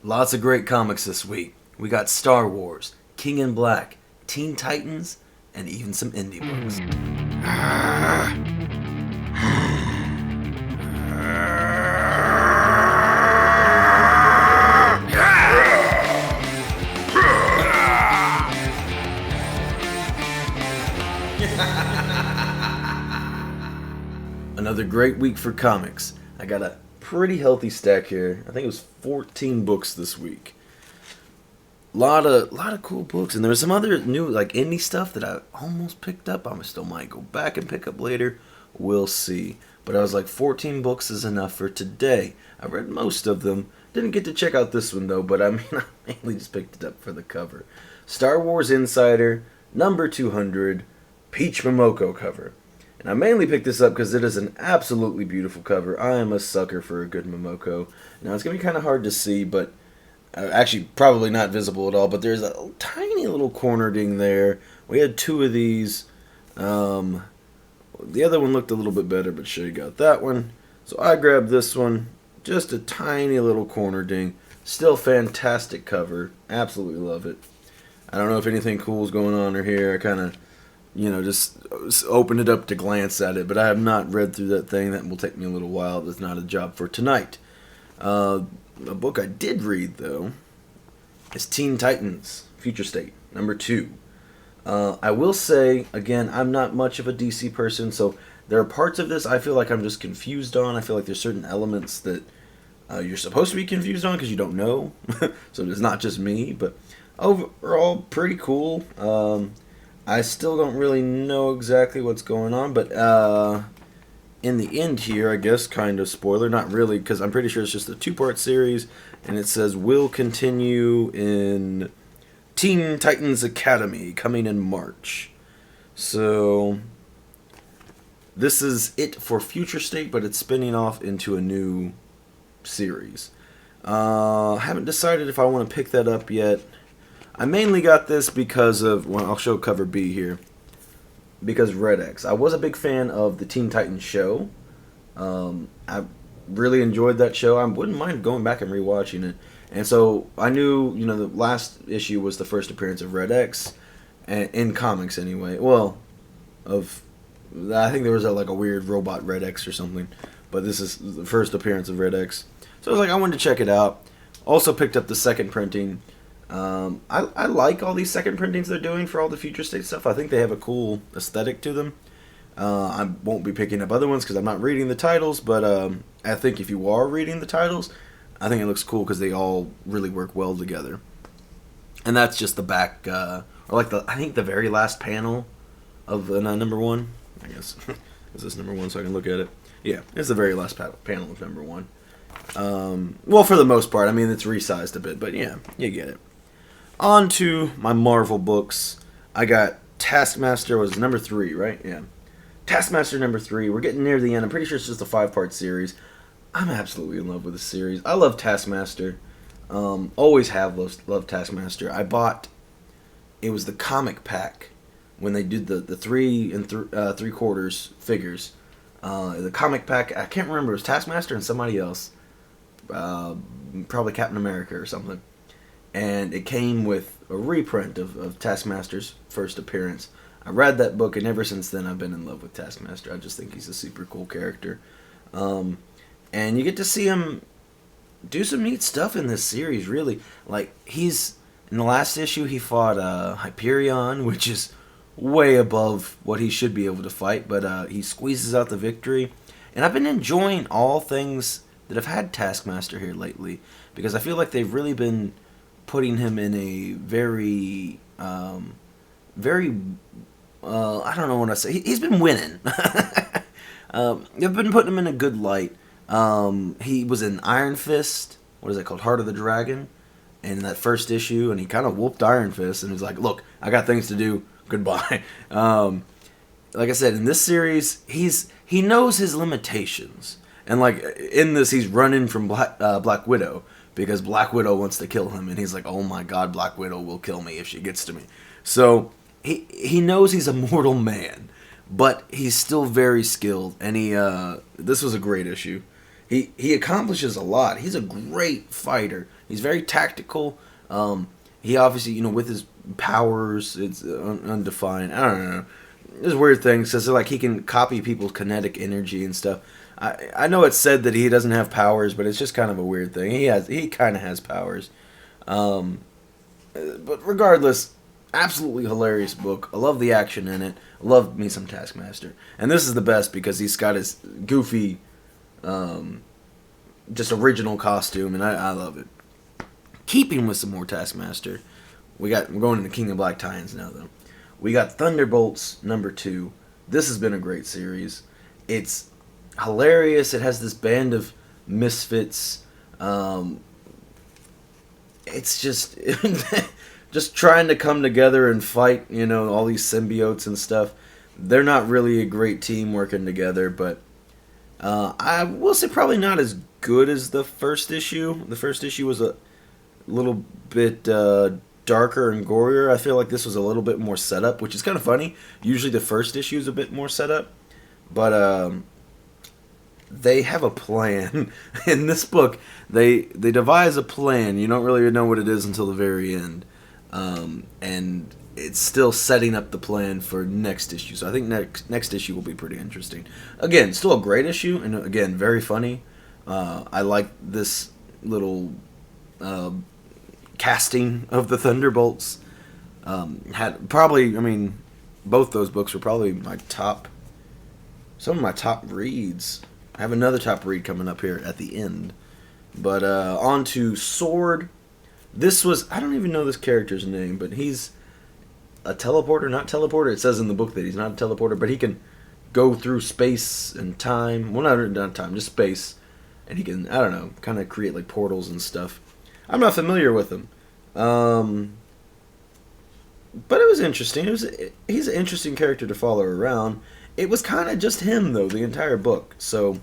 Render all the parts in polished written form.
Lots of great comics this week. We got Star Wars, King in Black, Teen Titans, and even some indie books. Another great week for comics. I got a pretty healthy stack here. I think it was 14 books this week. Lot of cool books, and there was some other new like indie stuff that I almost picked up. I still might go back and pick up later. We'll see. But I was like, 14 books is enough for today. I read most of them. Didn't get to check out this one though, but I mean, I mainly just picked it up for the cover. Star Wars Insider, number 200, Peach Momoko cover. And I mainly picked this up because it is an absolutely beautiful cover. I am a sucker for a good Momoko. Now, it's going to be kind of hard to see, but actually probably not visible at all, but there's a tiny little corner ding there. We had two of these. The other one looked a little bit better, but sure, you got that one. So I grabbed this one. Just a tiny little corner ding. Still fantastic cover. Absolutely love it. I don't know if anything cool is going on here. I kind of, just opened it up to glance at it, but I have not read through that thing. That will take me a little while. That's not a job for tonight. A book I did read, though, is Teen Titans, Future State, number 2. I will say, again, I'm not much of a DC person, so there are parts of this I feel like I'm just confused on. I feel like there's certain elements that you're supposed to be confused on because you don't know. So it's not just me, but overall, pretty cool. I still don't really know exactly what's going on, but in the end here, I guess, kind of spoiler, not really, because I'm pretty sure it's just a 2-part series, and it says will continue in Teen Titans Academy, coming in March. So, this is it for Future State, but it's spinning off into a new series. I haven't decided if I want to pick that up yet. I mainly got this because of, well, I'll show cover B here, because Red X. I was a big fan of the Teen Titans show. I really enjoyed that show. I wouldn't mind going back and rewatching it. And so I knew, the last issue was the first appearance of Red X, in comics anyway. Well, I think there was a weird robot Red X or something, but this is the first appearance of Red X. So I was like, I wanted to check it out. Also picked up the second printing. I like all these second printings they're doing for all the Future State stuff. I think they have a cool aesthetic to them. I won't be picking up other ones because I'm not reading the titles, but I think if you are reading the titles, I think it looks cool because they all really work well together. And that's just the back, I think the very last panel of number 1. I guess is this number 1 so I can look at it? Yeah, it's the very last panel of number 1. Well, for the most part, I mean it's resized a bit, but yeah, you get it. On to my Marvel books. I got Taskmaster, was number 3, right? Yeah. Taskmaster number 3. We're getting near the end. I'm pretty sure it's just a 5-part series. I'm absolutely in love with this series. I love Taskmaster. Always have loved Taskmaster. I bought, it was the comic pack when they did the 3 3/4 figures. The comic pack, I can't remember, it was Taskmaster and somebody else. Probably Captain America or something. And it came with a reprint of Taskmaster's first appearance. I read that book, and ever since then I've been in love with Taskmaster. I just think he's a super cool character. And you get to see him do some neat stuff in this series, really. Like, in the last issue, he fought Hyperion, which is way above what he should be able to fight, but he squeezes out the victory. And I've been enjoying all things that have had Taskmaster here lately, because I feel like they've really been putting him in a very, I don't know what I say. He's been winning. They've been putting him in a good light. He was in Iron Fist. What is it called? Heart of the Dragon. And in that first issue, and he kind of whooped Iron Fist, and he's like, "Look, I got things to do. Goodbye." Like I said, in this series, he knows his limitations, and like in this, he's running from Black Widow, because Black Widow wants to kill him, and he's like, "Oh my God, Black Widow will kill me if she gets to me." So he knows he's a mortal man, but he's still very skilled, and this was a great issue. he accomplishes a lot. He's a great fighter. He's very tactical. He obviously, with his powers, it's undefined. I don't know. There's weird things. So like he can copy people's kinetic energy and stuff. I know it's said that he doesn't have powers, but it's just kind of a weird thing. He kind of has powers. But regardless, absolutely hilarious book. I love the action in it. I love me some Taskmaster. And this is the best because he's got his goofy, just original costume, and I love it. Keeping with some more Taskmaster, we're going into King of Black tie-ins now, though. We got Thunderbolts #2. This has been a great series. It's hilarious. It has this band of misfits. It's just just trying to come together and fight, all these symbiotes and stuff. They're not really a great team working together, but I will say probably not as good as the first issue. The first issue was a little bit darker and gorier. I feel like this was a little bit more setup, which is kind of funny. Usually the first issue is a bit more setup, but they have a plan. In this book, they devise a plan. You don't really know what it is until the very end. And it's still setting up the plan for next issue. So I think next issue will be pretty interesting. Again, still a great issue, and again, very funny. I like this little casting of the Thunderbolts. Both those books were probably some of my top reads. I have another top read coming up here at the end. But on to Sword. I don't even know this character's name, but he's a teleporter, not teleporter. It says in the book that he's not a teleporter, but he can go through space and time. Well, not time, just space. And he can, I don't know, kind of create like portals and stuff. I'm not familiar with him. But it was interesting. He's an interesting character to follow around. It was kind of just him, though, the entire book. So,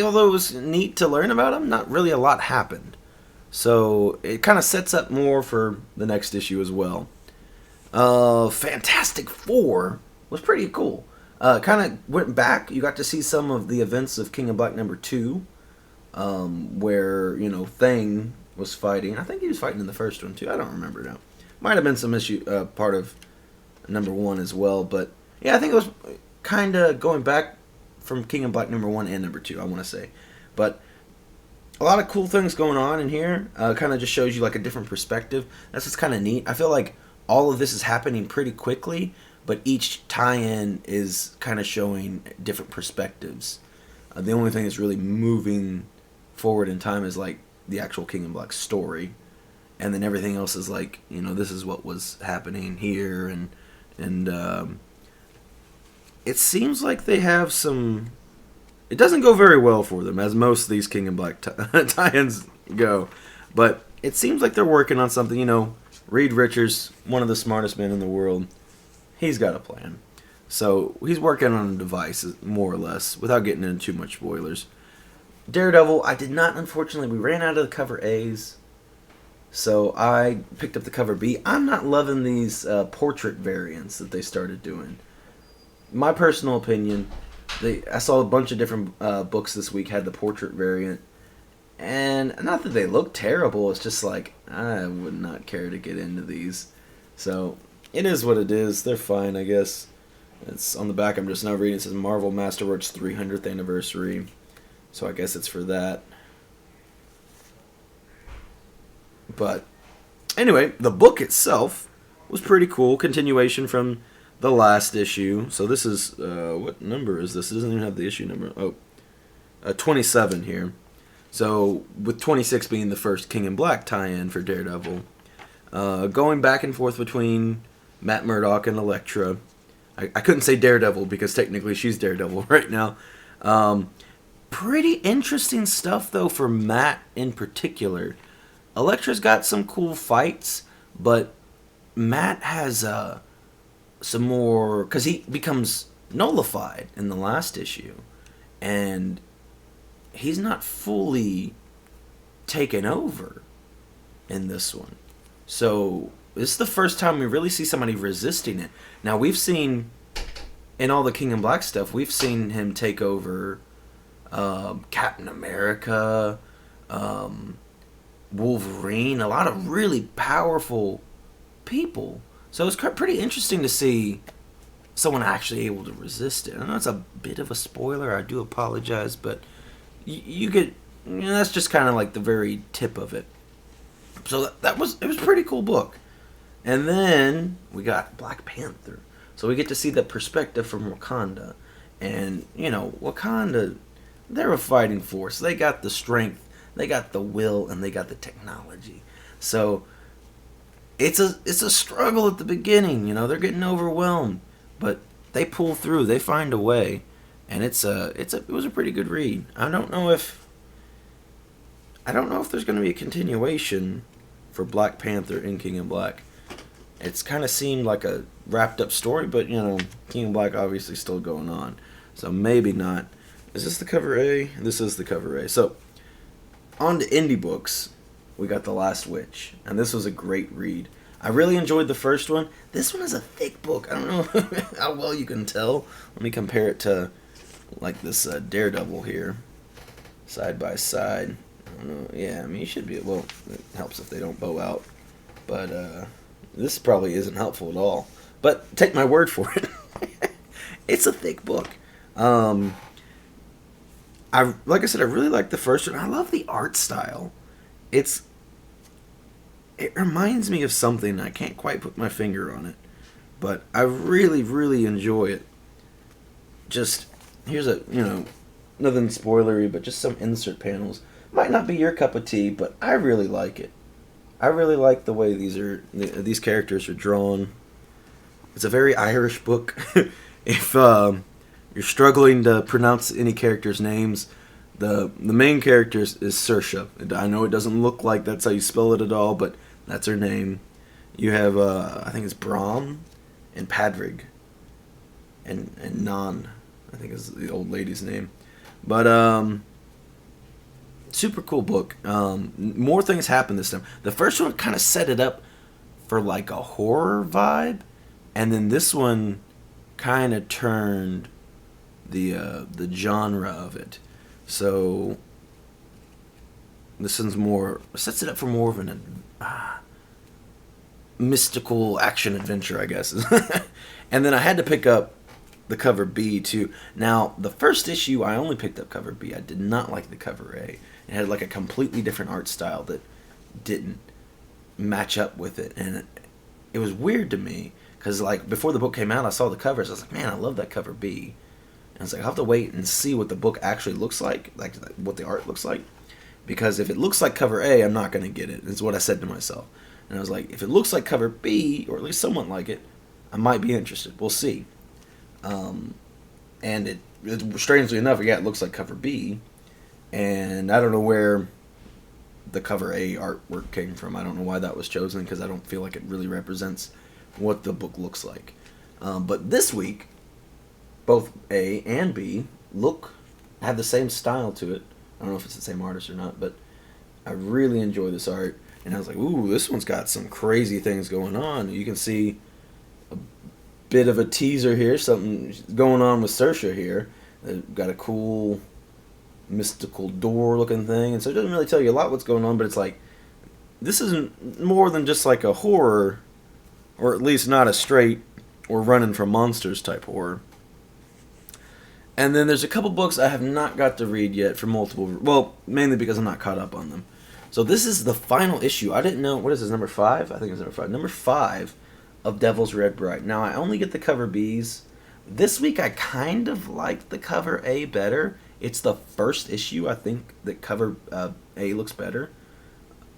although it was neat to learn about him, not really a lot happened. So, it kind of sets up more for the next issue as well. Fantastic Four was pretty cool. Kind of went back. You got to see some of the events of King of Black #2, where, Thing was fighting. I think he was fighting in the first one, too. I don't remember now. Might have been some part of #1 as well, but yeah, I think it was kind of going back from King of Black #1 and #2, I want to say. But a lot of cool things going on in here. Kind of just shows you like a different perspective. That's what's kind of neat. I feel like all of this is happening pretty quickly, but each tie-in is kind of showing different perspectives. The only thing that's really moving forward in time is like the actual King of Black story, and then everything else is like, this is what was happening here, and it seems like they have some. It doesn't go very well for them, as most of these King of Black tie-ins go, but it seems like they're working on something. Reed Richards, one of the smartest men in the world, he's got a plan. So he's working on a device, more or less, without getting into too much spoilers. Daredevil, I did not, unfortunately. We ran out of the cover A's, so I picked up the cover B. I'm not loving these portrait variants that they started doing. My personal opinion, I saw a bunch of different books this week had the portrait variant, and not that they look terrible, it's just like, I would not care to get into these. So, it is what it is. They're fine, I guess. It's on the back, I'm just now reading, it says Marvel Masterworks 300th anniversary. So I guess it's for that. But anyway, the book itself was pretty cool. Continuation from the last issue. So this is, what number is this? It doesn't even have the issue number. Oh, 27 here. So with 26 being the first King in Black tie-in for Daredevil. Going back and forth between Matt Murdock and Elektra. I couldn't say Daredevil because technically she's Daredevil right now. Pretty interesting stuff, though, for Matt in particular. Elektra's got some cool fights, but Matt has some more, because he becomes nullified in the last issue, and he's not fully taken over in this one. So this is the first time we really see somebody resisting it. Now, we've seen, in all the King in Black stuff, we've seen him take over Captain America, Wolverine, a lot of really powerful people. So it's pretty interesting to see someone actually able to resist it. I know it's a bit of a spoiler. I do apologize, but you get, that's just kind of like the very tip of it. So it was a pretty cool book. And then we got Black Panther. So we get to see the perspective from Wakanda. And, Wakanda, they're a fighting force. They got the strength, they got the will, and they got the technology. So it's a struggle at the beginning. They're getting overwhelmed, but they pull through. They find a way, and it was a pretty good read. I don't know if there's going to be a continuation for Black Panther in King in Black. It's kind of seemed like a wrapped up story, but King in Black obviously still going on, so maybe not. Is this the cover A? This is the cover A. So on to indie books. We got The Last Witch, and this was a great read. I really enjoyed the first one. This one is a thick book. I don't know how well you can tell. Let me compare it to like this Daredevil here, side by side. I don't know. Yeah, I mean, you should be. Well, it helps if they don't bow out, but this probably isn't helpful at all. But take my word for it. It's a thick book. Like I said, I really like the first one. I love the art style. It reminds me of something. I can't quite put my finger on it, but I really, really enjoy it. Just here's nothing spoilery, but just some insert panels. Might not be your cup of tea, but I really like it. I really like the way these characters are drawn. It's a very Irish book. If you're struggling to pronounce any characters' names, the main character is Saoirse. I know it doesn't look like that's how you spell it at all, but that's her name. You have I think it's Brom and Padrig and Nan, I think is the old lady's name. But super cool book. More things happen this time. The first one kind of set it up for like a horror vibe, and then this one kind of turned the genre of it. So this one's sets it up for more of an mystical action adventure, I guess. And then I had to pick up the cover B too. Now the first issue I only picked up cover B. I did not like the cover A. It had like a completely different art style that didn't match up with it, and it was weird to me because like before the book came out, I saw the covers. I was like, man, I love that cover B. And I was like, I'll have to wait and see what the book actually looks like what the art looks like, because if it looks like cover A, I'm not going to get it. Is what I said to myself. And I was like, if it looks like cover B, or at least somewhat like it, I might be interested. We'll see. And it strangely enough, yeah, it looks like cover B. And I don't know where the cover A artwork came from. I don't know why that was chosen, because I don't feel like it really represents what the book looks like. But this week, both A and B have the same style to it. I don't know if it's the same artist or not, but I really enjoy this art. And I was like, ooh, this one's got some crazy things going on. You can see a bit of a teaser here, something going on with Saoirse here. They've got a cool mystical door looking thing, and so it doesn't really tell you a lot what's going on, but it's like, this isn't more than just like a horror, or at least not a straight or running from monsters type horror. And then there's a couple books I have not got to read yet for mainly because I'm not caught up on them. So this is the final issue. I didn't know, what is this, number 5? I think it's number 5. Number 5 of Devil's Red Bride. Now, I only get the cover Bs. This week I kind of like the cover A better. It's the first issue, I think, that cover A looks better.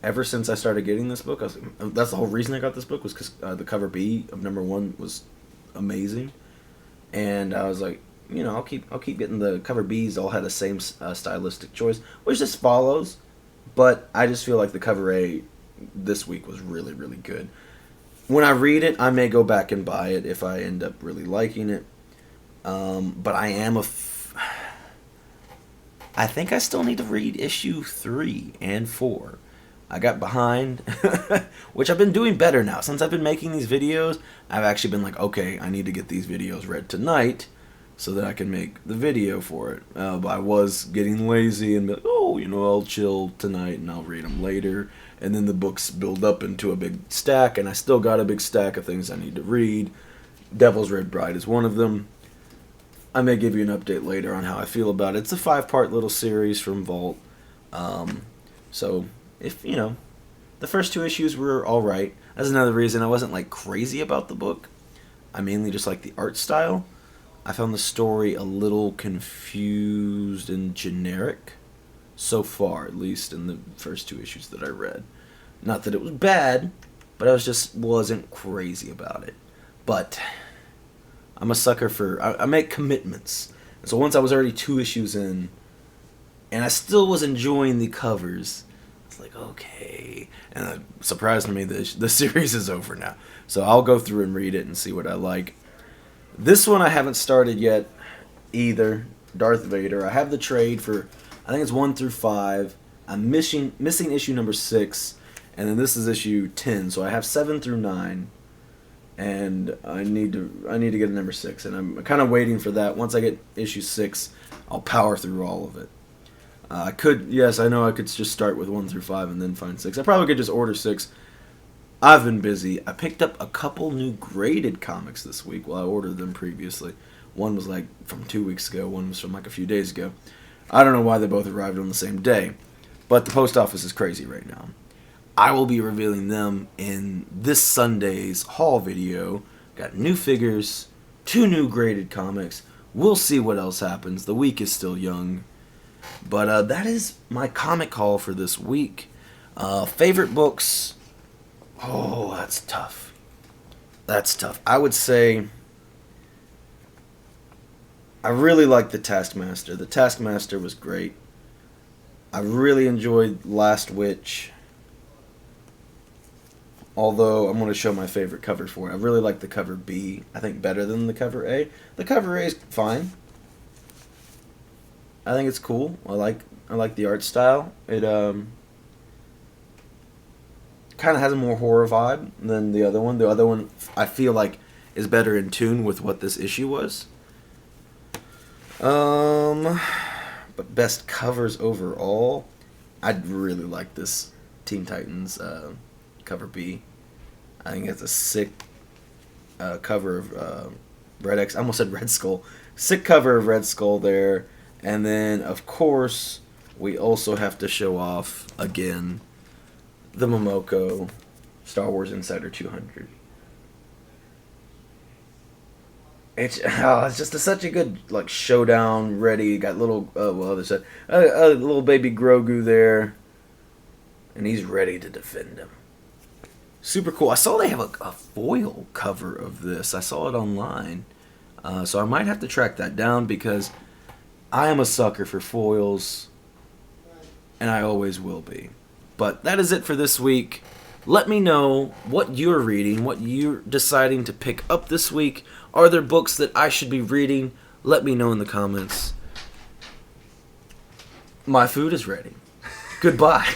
Ever since I started getting this book, that's the whole reason I got this book, was because the cover B of number 1 was amazing. And I was like, I'll keep getting the cover Bs. All had the same stylistic choice, which just follows. But I just feel like the cover A this week was really, really good. When I read it, I may go back and buy it if I end up really liking it. But I am I think I still need to read issue 3 and 4. I got behind, which I've been doing better now. Since I've been making these videos, I've actually been like, okay, I need to get these videos read tonight so that I can make the video for it. But I was getting lazy and be like, oh, I'll chill tonight and I'll read them later. And then the books build up into a big stack, and I still got a big stack of things I need to read. Devil's Red Bride is one of them. I may give you an update later on how I feel about it. It's a 5-part little series from Vault. So, if, the first 2 issues were alright. That's another reason I wasn't, crazy about the book. I mainly just like the art style. I found the story a little confused and generic. So far, at least in the first 2 issues that I read. Not that it was bad, but I wasn't crazy about it. But I'm a sucker for... I make commitments. And so once I was already 2 issues in, and I still was enjoying the covers, it's like, okay. And it surprised me that the series is over now. So I'll go through and read it and see what I like. This one I haven't started yet either. Darth Vader. I have the trade for... I think it's 1 through 5. I'm missing issue number 6, and then this is issue 10. So I have 7 through 9, and I need to get a number 6, and I'm kind of waiting for that. Once I get issue 6, I'll power through all of it. I could just start with 1 through 5 and then find 6. I probably could just order 6. I've been busy. I picked up a couple new graded comics this week. Well, I ordered them previously. One was from 2 weeks ago. One was from a few days ago. I don't know why they both arrived on the same day, but the post office is crazy right now. I will be revealing them in this Sunday's haul video. Got new figures, 2 new graded comics. We'll see what else happens. The week is still young. But that is my comic haul for this week. Favorite books. Oh, that's tough. That's tough. I would say... I really liked the Taskmaster. The Taskmaster was great. I really enjoyed Last Witch. Although, I'm going to show my favorite covers for it. I really like the cover B. I think better than the cover A. The cover A is fine. I think it's cool. I like the art style. It kind of has a more horror vibe than the other one. The other one, I feel like, is better in tune with what this issue was. But best covers overall, I'd really like this Teen Titans cover B. I think it's a sick cover of Red X. I almost said Red Skull. Sick cover of Red Skull there. And then, of course, we also have to show off, again, the Momoko Star Wars Insider 200. It's just such a good showdown ready. Got little other side, a little baby Grogu there, and he's ready to defend him. Super cool. I saw they have a foil cover of this. I saw it online, so I might have to track that down because I am a sucker for foils, and I always will be. But that is it for this week. Let me know what you're reading, what you're deciding to pick up this week. Are there books that I should be reading? Let me know in the comments. My food is ready. Goodbye.